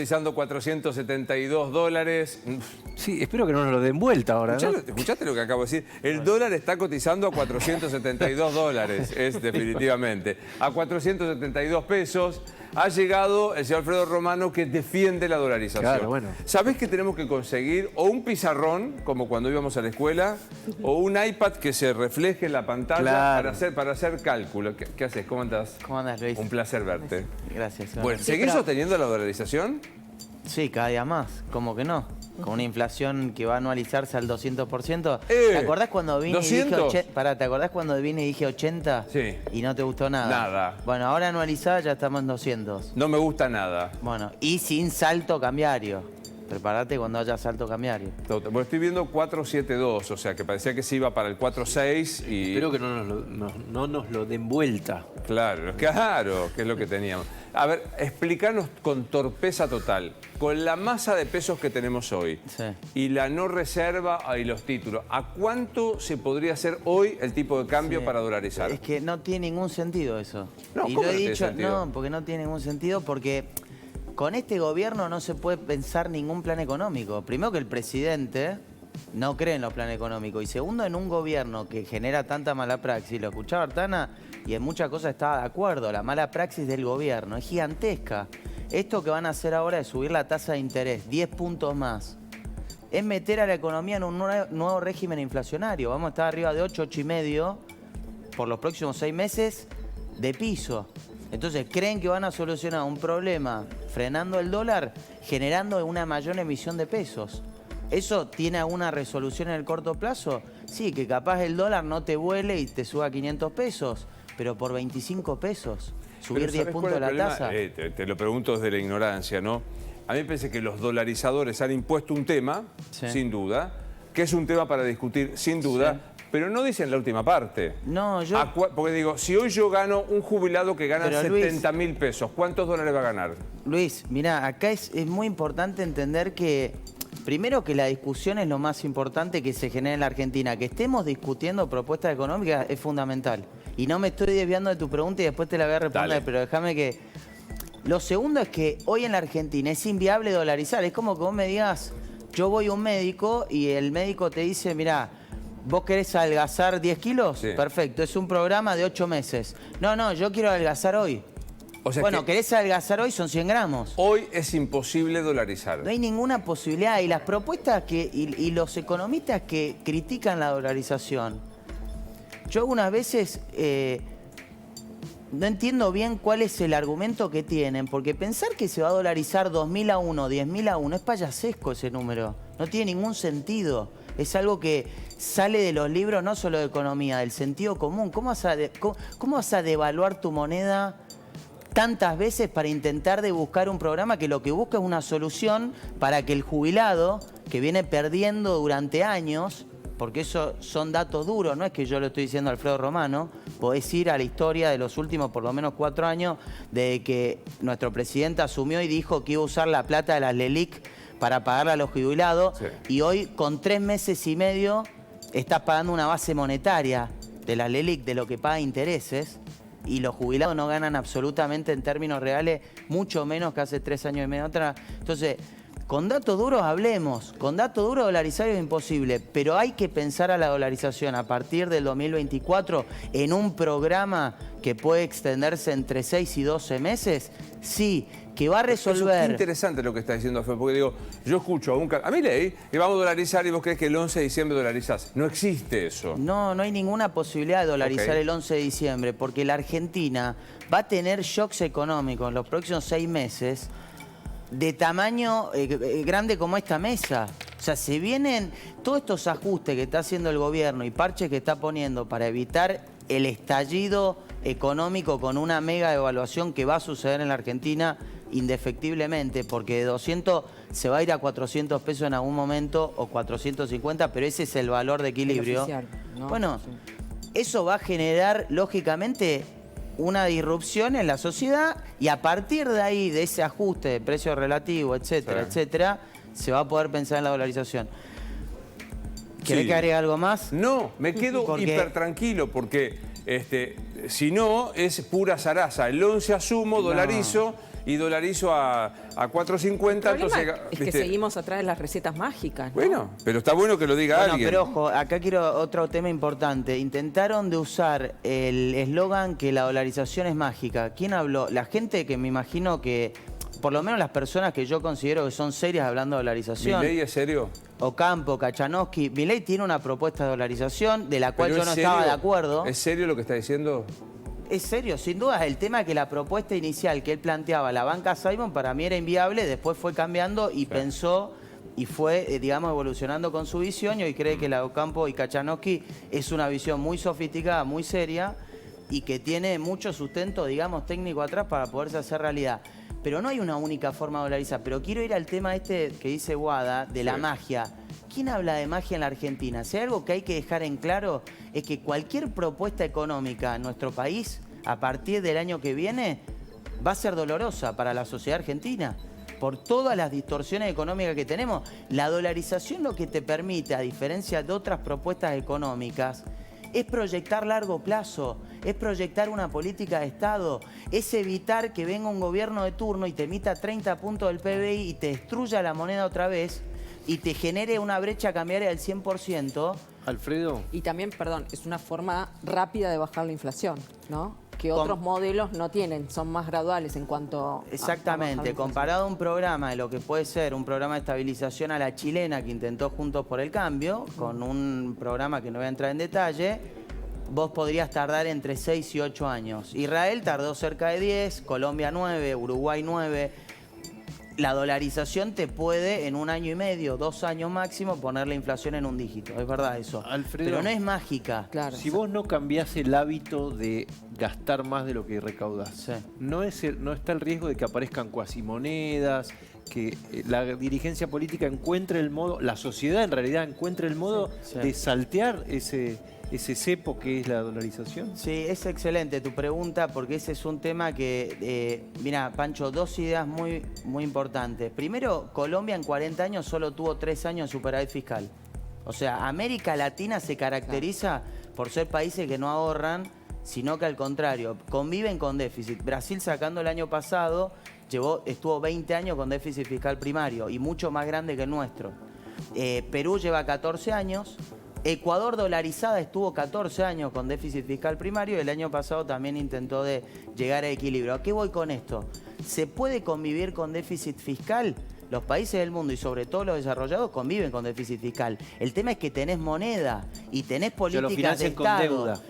Cotizando 472 dólares. Sí, espero que no nos lo den vuelta ahora, ¿no? ¿Escuchaste lo que acabo de decir? El dólar está cotizando a 472 dólares, es definitivamente. A 472 pesos ha llegado el señor Alfredo Romano, que defiende la dolarización. Claro, bueno. ¿Sabés que tenemos que conseguir o un pizarrón, como cuando íbamos a la escuela, o un iPad que se refleje en la pantalla Claro. para hacer cálculo? ¿Qué haces? ¿Cómo andás? ¿Cómo andas, Luis? Un placer verte. Gracias. Bueno, ¿seguís sosteniendo la dolarización? Sí, cada día más. ¿Cómo que no? Con una inflación que va a anualizarse al 200%. ¿Te acordás cuando vine y dije 80? Pará, ¿te acordás cuando vine y dije 80? Sí. Y no te gustó nada. Nada. Bueno, ahora anualizada ya estamos en 200. No me gusta nada. Bueno, y sin salto cambiario. Prepárate cuando haya salto cambiario. Bueno, estoy viendo 472, o sea que parecía que se iba para el 46 y... Espero que no nos lo den vuelta. Claro, que es lo que teníamos. A ver, explícanos con torpeza total, con la masa de pesos que tenemos hoy Sí. y la no reserva y los títulos, ¿a cuánto se podría hacer hoy el tipo de cambio Sí. para dolarizar? Es que no tiene ningún sentido eso. No, y ¿cómo lo he no tiene dicho, sentido? no, porque no tiene ningún sentido, porque con este gobierno no se puede pensar ningún plan económico. Primero que el presidente no cree en los planes económicos. Y segundo, en un gobierno que genera tanta mala praxis. Lo escuchaba Artana y en muchas cosas estaba de acuerdo. La mala praxis del gobierno es gigantesca. Esto que van a hacer ahora es subir la tasa de interés 10 puntos más. Es meter a la economía en un nuevo régimen inflacionario. Vamos a estar arriba de 8, 8,5 por los próximos 6 meses de piso. Entonces, ¿creen que van a solucionar un problema frenando el dólar, generando una mayor emisión de pesos? ¿Eso tiene alguna resolución en el corto plazo? Sí, que capaz el dólar no te vuele y te suba 500 pesos, pero por 25 pesos, subir Pero 10 ¿sabés puntos cuál la es el tasa. problema? Te lo pregunto desde la ignorancia, ¿no? A mí me parece que los dolarizadores han impuesto un tema, Sí. sin duda, que es un tema para discutir, sin duda, Sí. pero no dicen la última parte. No, yo... Porque digo, si hoy yo gano un jubilado que gana Pero, Luis, 70.000 pesos, ¿cuántos dólares va a ganar? Luis, mirá, acá es muy importante entender que, primero que la discusión es lo más importante que se genera en la Argentina. Que estemos discutiendo propuestas económicas es fundamental. Y no me estoy desviando de tu pregunta y después te la voy a responder, Dale. pero déjame que... Lo segundo es que hoy en la Argentina es inviable dolarizar. Es como que vos me digas, yo voy a un médico y el médico te dice, mirá, ¿vos querés adelgazar 10 kilos? Sí. Perfecto, es un programa de 8 meses. No, yo quiero adelgazar hoy. O sea Bueno, que querés adelgazar hoy, son 100 gramos. hoy es imposible dolarizar. No hay ninguna posibilidad. Y las propuestas y los economistas que critican la dolarización, yo algunas veces no entiendo bien cuál es el argumento que tienen, porque pensar que se va a dolarizar 2.000 a 1, 10.000 a 1, es payasesco ese número. No tiene ningún sentido. Es algo que sale de los libros, no solo de economía, del sentido común. ¿Cómo vas a devaluar tu moneda tantas veces para intentar de buscar un programa que lo que busca es una solución para que el jubilado, que viene perdiendo durante años, porque eso son datos duros, no es que yo lo estoy diciendo a Alfredo Romano, podés ir a la historia de los últimos por lo menos 4 años, de que nuestro presidente asumió y dijo que iba a usar la plata de las LELIC para pagarle a los jubilados, Sí. y hoy con 3 meses y medio estás pagando una base monetaria de las LELIC, de lo que paga intereses, y los jubilados no ganan absolutamente en términos reales, mucho menos que hace 3 años y medio atrás. Entonces, con datos duros hablemos, con datos duros dolarizar es imposible, pero hay que pensar a la dolarización a partir del 2024 en un programa que puede extenderse entre 6 y 12 meses, sí, que va a resolver... Es interesante lo que está diciendo Alfredo, porque digo, yo escucho a Milei y vamos a dolarizar y vos crees que el 11 de diciembre dolarizás. No existe eso. No hay ninguna posibilidad de dolarizar el 11 de diciembre, porque la Argentina va a tener shocks económicos en los próximos 6 meses de tamaño grande como esta mesa. O sea, se vienen todos estos ajustes que está haciendo el gobierno y parches que está poniendo para evitar el estallido económico con una mega devaluación que va a suceder en la Argentina indefectiblemente, porque de 200 se va a ir a 400 pesos en algún momento o 450, pero ese es el valor de equilibrio. Oficial, ¿no? Bueno, Sí. eso va a generar, lógicamente, una disrupción en la sociedad y a partir de ahí, de ese ajuste de precio relativo, etcétera, Sí. etcétera, se va a poder pensar en la dolarización. ¿Querés Sí. que agregue algo más? No, me quedo Porque- hiper tranquilo porque si no es pura zaraza. El 11 asumo, dolarizo y dolarizo a 4.50. El problema Entonces, es que seguimos atrás de las recetas mágicas, ¿no? Bueno, pero está bueno que lo diga Bueno, alguien. pero ojo, acá quiero otro tema importante. Intentaron de usar el eslogan que la dolarización es mágica. ¿Quién habló? La gente que me imagino que, por lo menos las personas que yo considero que son serias hablando de dolarización. ¿Milei es serio? Ocampo, Kachanowski. Milei tiene una propuesta de dolarización de la cual ¿Pero yo no es estaba de serio? acuerdo. ¿Es serio lo que está diciendo? Es serio, sin duda. El tema es que la propuesta inicial que él planteaba, la banca Simon, para mí era inviable, después fue cambiando y pensó y fue, digamos, evolucionando con su visión y hoy cree que la Ocampo y Kachanowski es una visión muy sofisticada, muy seria y que tiene mucho sustento, digamos, técnico atrás para poderse hacer realidad. Pero no hay una única forma de dolarizar. Pero quiero ir al tema este que dice Guada, de la magia. ¿Quién habla de magia en la Argentina? Si hay algo que hay que dejar en claro es que cualquier propuesta económica en nuestro país, a partir del año que viene, va a ser dolorosa para la sociedad argentina. Por todas las distorsiones económicas que tenemos. La dolarización lo que te permite, a diferencia de otras propuestas económicas, es proyectar largo plazo, es proyectar una política de Estado, es evitar que venga un gobierno de turno y te emita 30 puntos del PBI y te destruya la moneda otra vez y te genere una brecha cambiaria del 100%. Alfredo. Y también, perdón, es una forma rápida de bajar la inflación, ¿no? Que otros modelos no tienen, son más graduales en cuanto a Exactamente, comparado a un programa de lo que puede ser un programa de estabilización a la chilena que intentó Juntos por el Cambio, con un programa que no voy a entrar en detalle, vos podrías tardar entre 6 y 8 años. Israel tardó cerca de 10, Colombia 9, Uruguay 9. La dolarización te puede en 1 año y medio, 2 años máximo, poner la inflación en un dígito. Es verdad eso. Alfredo, pero no es mágica. Claro. Si vos no cambiás el hábito de gastar más de lo que recaudás, Sí. no está el riesgo de que aparezcan cuasimonedas, que la dirigencia política encuentre el modo, la sociedad en realidad encuentre el modo Sí. de saltear ese cepo que es la dolarización? Sí, es excelente tu pregunta porque ese es un tema que, mira, Pancho, 2 ideas muy, muy importantes. Primero, Colombia en 40 años solo tuvo 3 años de superávit fiscal. O sea, América Latina se caracteriza por ser países que no ahorran, sino que al contrario, conviven con déficit. Brasil, sacando el año pasado, estuvo 20 años con déficit fiscal primario y mucho más grande que el nuestro. Perú lleva 14 años. Ecuador dolarizada estuvo 14 años con déficit fiscal primario y el año pasado también intentó de llegar a equilibrio. ¿A qué voy con esto? ¿Se puede convivir con déficit fiscal? Los países del mundo y sobre todo los desarrollados conviven con déficit fiscal. El tema es que tenés moneda y tenés políticas de Estado. Con deuda.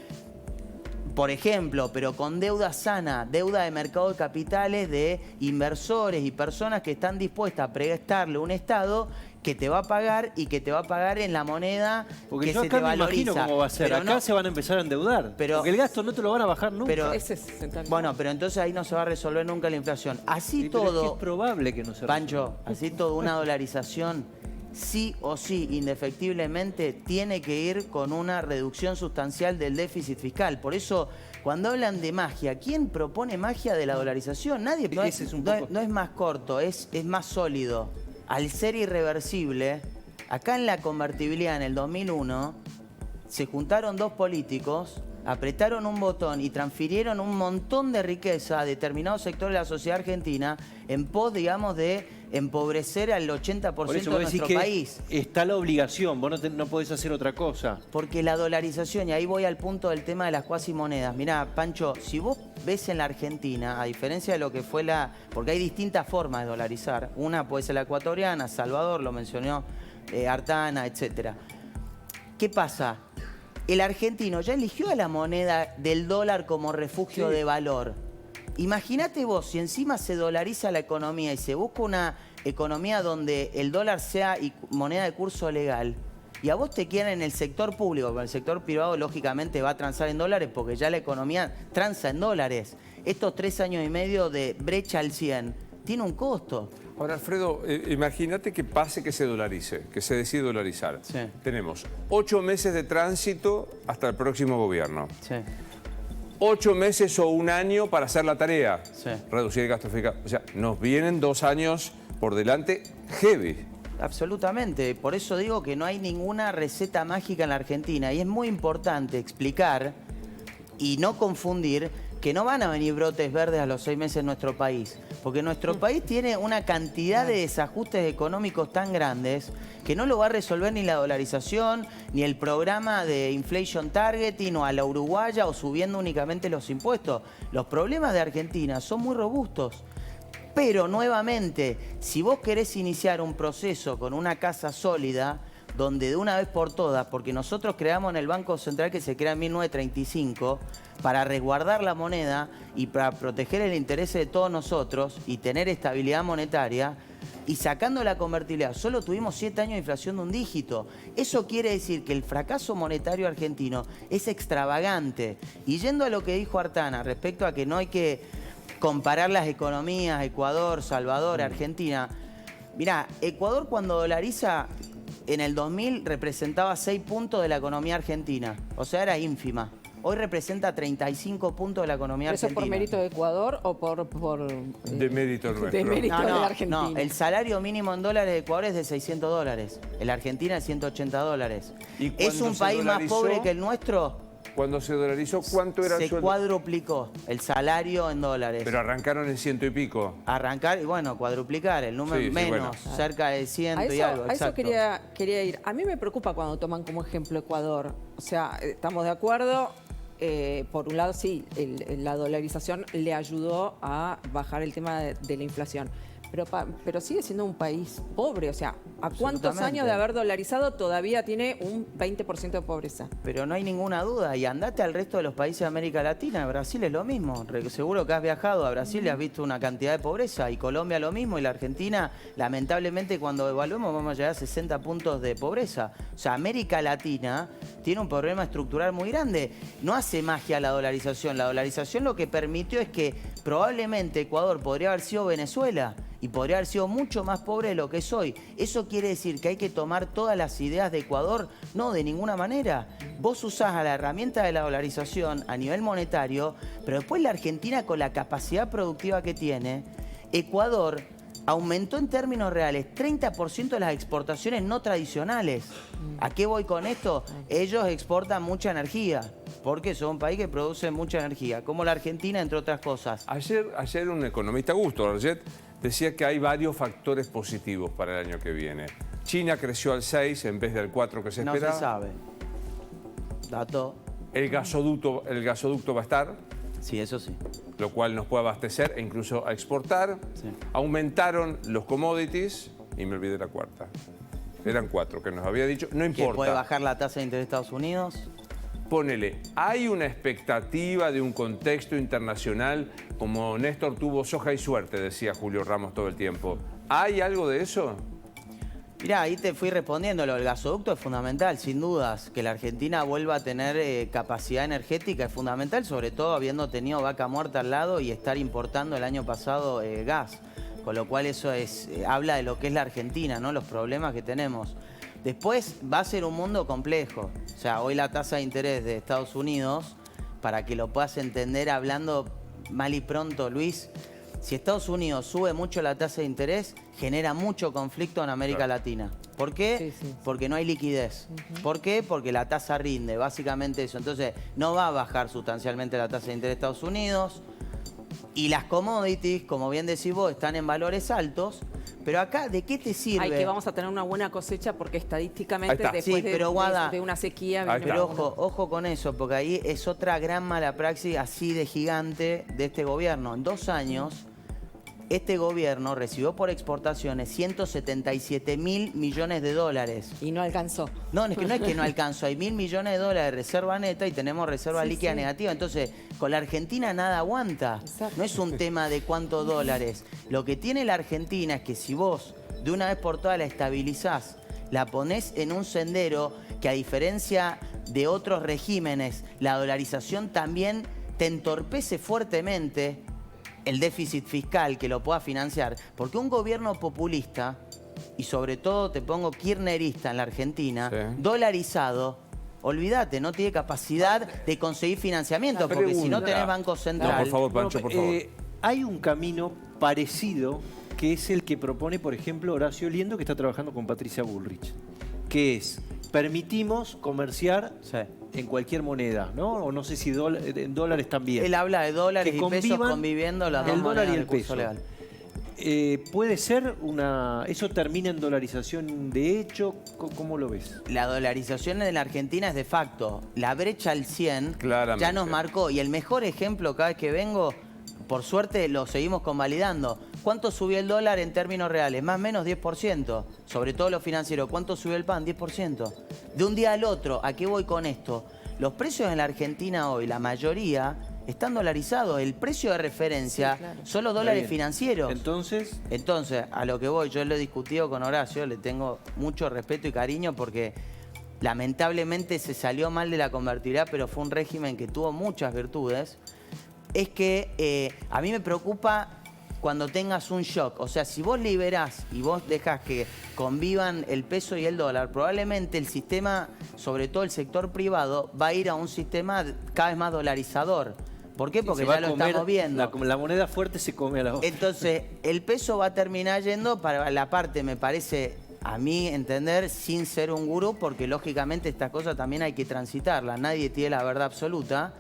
Por ejemplo, pero con deuda sana, deuda de mercado de capitales de inversores y personas que están dispuestas a prestarle un Estado que te va a pagar y que te va a pagar en la moneda Porque que yo se acá te me valoriza. imagino cómo va a ser. Pero Acá no- se van a empezar a endeudar. Porque el gasto no te lo van a bajar nunca. pero- Ese es central. Bueno, pero entonces ahí no se va a resolver nunca la inflación. Así Sí, pero es que todo, es probable que no se Pancho, así todo una dolarización, sí o sí, indefectiblemente, tiene que ir con una reducción sustancial del déficit fiscal. Por eso, cuando hablan de magia, ¿quién propone magia de la dolarización? Nadie. No, Ese es un poco- no es más corto, es más sólido. Al ser irreversible, acá en la convertibilidad en el 2001, se juntaron 2 políticos, apretaron un botón y transfirieron un montón de riqueza a determinados sectores de la sociedad argentina en pos, digamos, de empobrecer al 80% Por eso de vos decís nuestro que país. está la obligación, vos no podés hacer otra cosa. Porque la dolarización, y ahí voy al punto del tema de las cuasimonedas. Mirá, Pancho, si vos ves en la Argentina, a diferencia de lo que fue porque hay distintas formas de dolarizar. Una puede ser la ecuatoriana, Salvador, lo mencionó Artana, etcétera. ¿Qué pasa? El argentino ya eligió a la moneda del dólar como refugio Sí. de valor. Imagínate vos, si encima se dolariza la economía y se busca una economía donde el dólar sea moneda de curso legal, y a vos te quieren en el sector público, porque el sector privado lógicamente va a transar en dólares porque ya la economía transa en dólares. Estos 3 años y medio de brecha al 100 tiene un costo. Ahora, Alfredo, imagínate que pase que se dolarice, que se decide dolarizar. Sí. Tenemos 8 meses de tránsito hasta el próximo gobierno. Sí. 8 meses o 1 año para hacer la tarea. Sí. Reducir el gasto fiscal. O sea, nos vienen 2 años por delante heavy. Absolutamente. Por eso digo que no hay ninguna receta mágica en la Argentina. Y es muy importante explicar y no confundir que no van a venir brotes verdes a los 6 meses en nuestro país. Porque nuestro país tiene una cantidad de desajustes económicos tan grandes que no lo va a resolver ni la dolarización, ni el programa de Inflation Targeting o a la uruguaya o subiendo únicamente los impuestos. Los problemas de Argentina son muy robustos. Pero nuevamente, si vos querés iniciar un proceso con una casa sólida, donde de una vez por todas, porque nosotros creamos en el Banco Central que se crea en 1935 para resguardar la moneda y para proteger el interés de todos nosotros y tener estabilidad monetaria, y sacando la convertibilidad, solo tuvimos 7 años de inflación de un dígito. Eso quiere decir que el fracaso monetario argentino es extravagante. Y yendo a lo que dijo Artana respecto a que no hay que comparar las economías, Ecuador, Salvador, Argentina. Mirá, Ecuador cuando dolariza en el 2000 representaba 6 puntos de la economía argentina. O sea, era ínfima. Hoy representa 35 puntos de la economía ¿Eso argentina. por mérito de Ecuador o por De mérito nuestro. de mérito de la Argentina? No, el salario mínimo en dólares de Ecuador es de $600. El Argentina es $180. ¿Y ¿Es cuando un se país más dolarizó? pobre que el nuestro? Cuando se dolarizó, ¿cuánto era el Se sueldo? cuadruplicó el salario en dólares. Pero arrancaron en 100 y pico. Arrancar y bueno, cuadruplicar, el número Sí, menos, bueno. cerca de 100 A y algo. eso Exacto. quería ir. A mí me preocupa cuando toman como ejemplo Ecuador. O sea, estamos de acuerdo. Por un lado, sí, la dolarización le ayudó a bajar el tema de la inflación. Pero sigue siendo un país pobre. O sea, ¿a cuántos Absolutamente. años de haber dolarizado todavía tiene un 20% de pobreza? Pero no hay ninguna duda. Y andate al resto de los países de América Latina. Brasil es lo mismo. Seguro que has viajado a Brasil y has visto una cantidad de pobreza. Y Colombia lo mismo. Y la Argentina, lamentablemente, cuando evaluemos, vamos a llegar a 60 puntos de pobreza. O sea, América Latina tiene un problema estructural muy grande. No hace magia la dolarización. La dolarización lo que permitió es que probablemente Ecuador podría haber sido Venezuela. Y podría haber sido mucho más pobre de lo que es hoy. ¿Eso quiere decir que hay que tomar todas las ideas de Ecuador? No, de ninguna manera. Vos usás a la herramienta de la dolarización a nivel monetario, pero después la Argentina, con la capacidad productiva que tiene, Ecuador aumentó en términos reales 30% de las exportaciones no tradicionales. ¿A qué voy con esto? Ellos exportan mucha energía, porque son un país que produce mucha energía, como la Argentina, entre otras cosas. Ayer un economista, Augusto Arget, decía que hay varios factores positivos para el año que viene. China creció al 6 en vez del 4 que se No esperaba. se sabe. Dato. El gasoducto va a estar, Sí, eso sí. lo cual nos puede abastecer e incluso a exportar. Sí. Aumentaron los commodities y me olvidé la cuarta. Eran 4 que nos había dicho. No Que importa. puede bajar la tasa de interés de Estados Unidos. Ponele, ¿hay una expectativa de un contexto internacional como Néstor tuvo soja y suerte, decía Julio Ramos todo el tiempo? ¿Hay algo de eso? Mirá, ahí te fui respondiéndolo. El gasoducto es fundamental, sin dudas. Que la Argentina vuelva a tener capacidad energética es fundamental, sobre todo habiendo tenido Vaca Muerta al lado y estar importando el año pasado gas. Con lo cual eso habla de lo que es la Argentina, ¿no? Los problemas que tenemos. Después va a ser un mundo complejo. O sea, hoy la tasa de interés de Estados Unidos, para que lo puedas entender hablando mal y pronto, Luis, si Estados Unidos sube mucho la tasa de interés, genera mucho conflicto en América Latina. ¿Por qué? Sí, sí. Porque no hay liquidez. ¿Por qué? Porque la tasa rinde, básicamente eso. Entonces, no va a bajar sustancialmente la tasa de interés de Estados Unidos. Y las commodities, como bien decís vos, están en valores altos. Pero acá, ¿de qué te sirve? Hay que vamos a tener una buena cosecha porque estadísticamente Ahí está. después Sí, pero, Guada, de una sequía... Ahí viene está. Pero una- ojo con eso, porque ahí es otra gran mala praxis así de gigante de este gobierno. En 2 años, este gobierno recibió por exportaciones 177.000 millones de dólares. Y no alcanzó. No, es que no alcanzó. Hay 1.000 millones de dólares de reserva neta y tenemos reserva Sí, líquida sí. negativa. Entonces, con la Argentina nada aguanta. Exacto. No es un tema de cuántos dólares. Lo que tiene la Argentina es que si vos de una vez por todas la estabilizás, la ponés en un sendero que, a diferencia de otros regímenes, la dolarización también te entorpece fuertemente el déficit fiscal que lo pueda financiar. Porque un gobierno populista, y sobre todo te pongo kirchnerista en la Argentina, Sí. dolarizado, olvídate, no tiene capacidad de conseguir financiamiento, porque si no Pregunta. tenés Banco Central... No, por favor, Pancho, por favor. Hay un camino parecido que es el que propone, por ejemplo, Horacio Liendo, que está trabajando con Patricia Bullrich, que es permitimos comerciar Sí. en cualquier moneda, ¿no? O no sé si en dólares también. Él habla de dólares Que y pesos convivan conviviendo las dos el dólar monedas y el del curso peso. legal. ¿Puede ser eso termina en dolarización de hecho? ¿Cómo lo ves? La dolarización en la Argentina es de facto. La brecha al 100 Claramente. ya nos marcó. Y el mejor ejemplo cada vez que vengo, por suerte lo seguimos convalidando. ¿Cuánto subió el dólar en términos reales? Más o menos 10%. Sobre todo lo financiero. ¿Cuánto subió el pan? 10%. De un día al otro, ¿a qué voy con esto? Los precios en la Argentina hoy, la mayoría, están dolarizados. El precio de referencia Sí, claro. son los dólares Bien. financieros. Entonces, A lo que voy, yo lo he discutido con Horacio, le tengo mucho respeto y cariño porque lamentablemente se salió mal de la convertibilidad, pero fue un régimen que tuvo muchas virtudes. Es que a mí me preocupa cuando tengas un shock. O sea, si vos liberás y vos dejás que convivan el peso y el dólar, probablemente el sistema, sobre todo el sector privado, va a ir a un sistema cada vez más dolarizador. ¿Por qué? Porque se va ya a lo comer- estamos viendo. La moneda fuerte se come a la otra. Entonces, el peso va a terminar yendo para la parte, me parece, a mí entender, sin ser un gurú, porque lógicamente estas cosas también hay que transitarlas. Nadie tiene la verdad absoluta.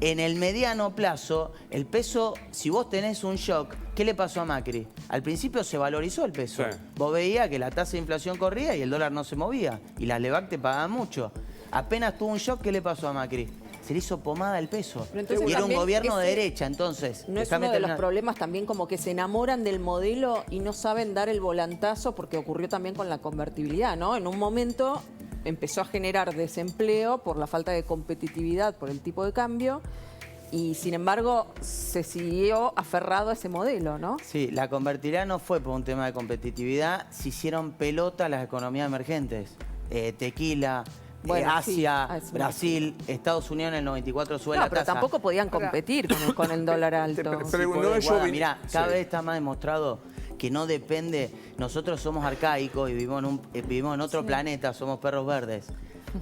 En el mediano plazo, el peso, si vos tenés un shock, ¿qué le pasó a Macri? Al principio se valorizó el peso. Sí. Vos veías que la tasa de inflación corría y el dólar no se movía. Y las LEVAC te pagaban mucho. Apenas tuvo un shock, ¿qué le pasó a Macri? Se le hizo pomada el peso. Pero entonces Y era un también gobierno de ese derecha, entonces. ¿No es déjame uno de los terminar. problemas también como que se enamoran del modelo y no saben dar el volantazo? Porque ocurrió también con la convertibilidad, ¿no? En un momento empezó a generar desempleo por la falta de competitividad, por el tipo de cambio, y sin embargo se siguió aferrado a ese modelo, ¿no? Sí, la convertibilidad no fue por un tema de competitividad, se hicieron pelota las economías emergentes. Tequila, Bueno, sí, Asia, a eso me Brasil, Estados Unidos en el 94 sube No, la pero tasa. tampoco podían competir con el dólar alto. No es Mirá, cada Sí. vez está más demostrado que no depende. Nosotros somos arcaicos y vivimos en otro planeta, somos perros verdes.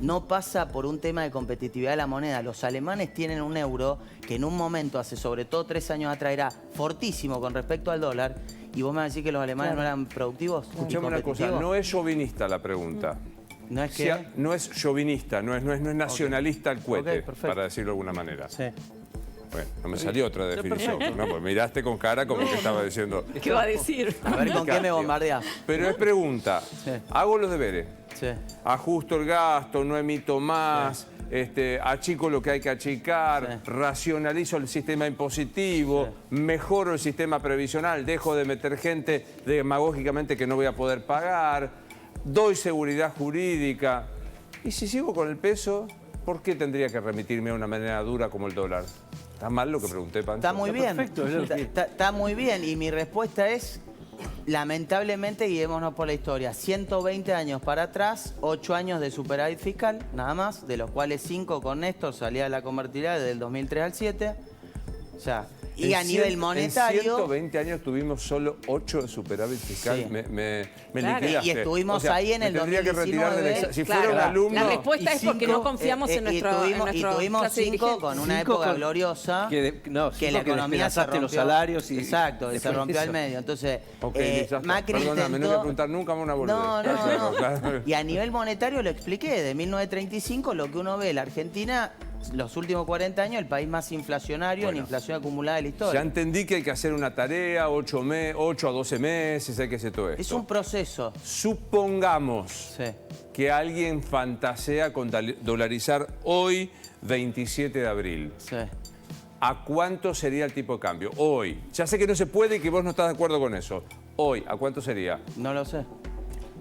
No pasa por un tema de competitividad de la moneda. Los alemanes tienen un euro que en un momento, hace sobre todo 3 años atrás, era fortísimo con respecto al dólar. Y vos me vas a decir que los alemanes no eran productivos. y Escuchame una cosa, competitivos. no es chauvinista la pregunta. No es O que. sea, no es chauvinista, no es nacionalista el cohete, Ok, perfecto. para decirlo de alguna manera. Sí. Bueno, no me salió otra definición, ¿no? Pues miraste con cara como que estaba diciendo. ¿Qué va a decir? A ver con qué me bombardeás. Pero es pregunta. Sí. Hago los deberes. Sí. Ajusto el gasto, no emito más, achico lo que hay que achicar, Sí. racionalizo el sistema impositivo, mejoro el sistema previsional, dejo de meter gente demagógicamente que no voy a poder pagar, doy seguridad jurídica. Y si sigo con el peso, ¿por qué tendría que remitirme a una manera dura como el dólar? ¿Está mal lo que pregunté, Pancho? Está muy bien. perfecto, es lo que- Está muy bien. Y mi respuesta es, lamentablemente, guiémonos por la historia. 120 años para atrás, 8 años de superávit fiscal, nada más, de los cuales 5 con Néstor salía de la convertibilidad desde el 2003 al 7. O sea, y a nivel monetario. En 120 años tuvimos solo 8 de superávit fiscal. Sí. Me Claro. liquidaste. Y estuvimos ahí en me el tendría que retirar del 2019. Si Claro. fuera un alumno... La respuesta es porque no confiamos en y nuestro tuvimos clase 5 dirigente. con una 5 época con- gloriosa que la la economía se despedazaste rompió. los salarios y Exacto, se después rompió al eso. medio. Entonces, Ok, ya está. Macri Perdóname, no intentó... voy a preguntar nunca más una boludez. No. Claro. Y a nivel monetario lo expliqué. De 1935 lo que uno ve, la Argentina, los últimos 40 años, el país más inflacionario en inflación acumulada de la Ya historia. entendí que hay que hacer una tarea, 8 a 12 meses, hay que hacer todo esto. Es un proceso. Supongamos Sí. que alguien fantasea con dolarizar hoy, 27 de abril. Sí. ¿A cuánto sería el tipo de cambio? Hoy. Ya sé que no se puede y que vos no estás de acuerdo con eso. Hoy, ¿a cuánto sería? No lo sé.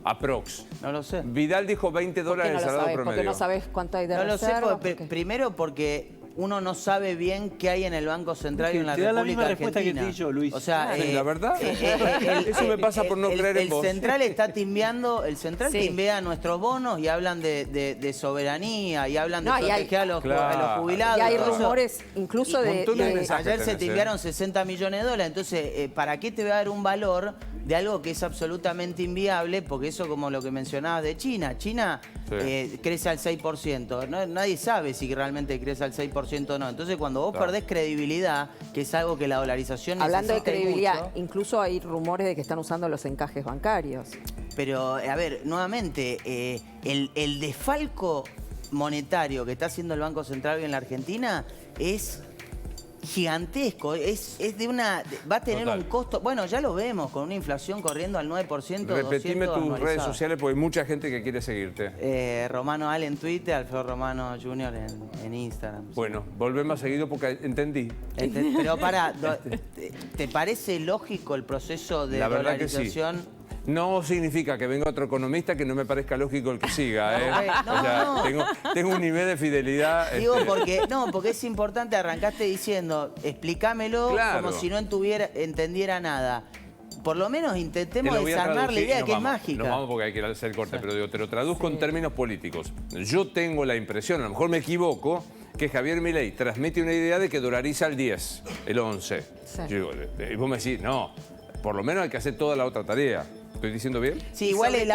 Aprox. No lo sé. Vidal dijo 20 ¿Por qué dólares no el lo salario sabes? promedio. Porque no sabes cuánto hay de No lo sé, reserva. porque, porque- primero porque uno no sabe bien qué hay en el Banco Central y Que en la te da la República misma respuesta que Argentina. te di yo, Luis. O sea, Sí, la verdad. Eso me pasa por no creer en el vos. central está timbeando, el central Sí. timbea nuestros bonos y hablan de soberanía y hablan de No, y hay- proteger a los Claro. jubilados. Y hay todo eso. rumores incluso Y de... montones de de- mensajes Ayer se tenés, timbiaron 60 millones de dólares, entonces, ¿para qué te va a dar un valor de algo que es absolutamente inviable, porque eso como lo que mencionabas de China. China Sí. crece al 6%. Nadie sabe si realmente crece al 6% o no. Entonces cuando vos Claro. perdés credibilidad, que es algo que la dolarización Hablando de necesita y credibilidad, mucho, incluso hay rumores de que están usando los encajes bancarios. pero, a ver, nuevamente, el desfalco monetario que está haciendo el Banco Central hoy en la Argentina es gigantesco. Es de una... Va a tener Total. un costo... Bueno, ya lo vemos, con una inflación corriendo al 9%. Repetime 200 tus redes anualizado. sociales porque hay mucha gente que quiere seguirte. Romano Al en Twitter, Alfredo Romano Jr. en Instagram. Bueno, volvé más seguido porque entendí. Pero pará, ¿te parece lógico el proceso de La verdad que sí. dolarización? No significa que venga otro economista que no me parezca lógico el que siga. ¿eh? No, O sea, no. tengo un nivel de fidelidad. Digo porque es importante, arrancaste diciendo, explícamelo Claro. como si no entendiera nada. Por lo menos Te intentemos lo voy a desarmar la traducir y idea nos que vamos. es mágica. Nos vamos porque hay que hacer el corte, pero digo, te lo traduzco en términos políticos. Yo tengo la impresión, a lo mejor me equivoco, que Javier Milei transmite una idea de que dolariza el 10, el 11. Sí. Yo digo, y vos me decís, no, por lo menos hay que hacer toda la otra tarea. ¿Estoy diciendo bien? Sí, igual Sobre el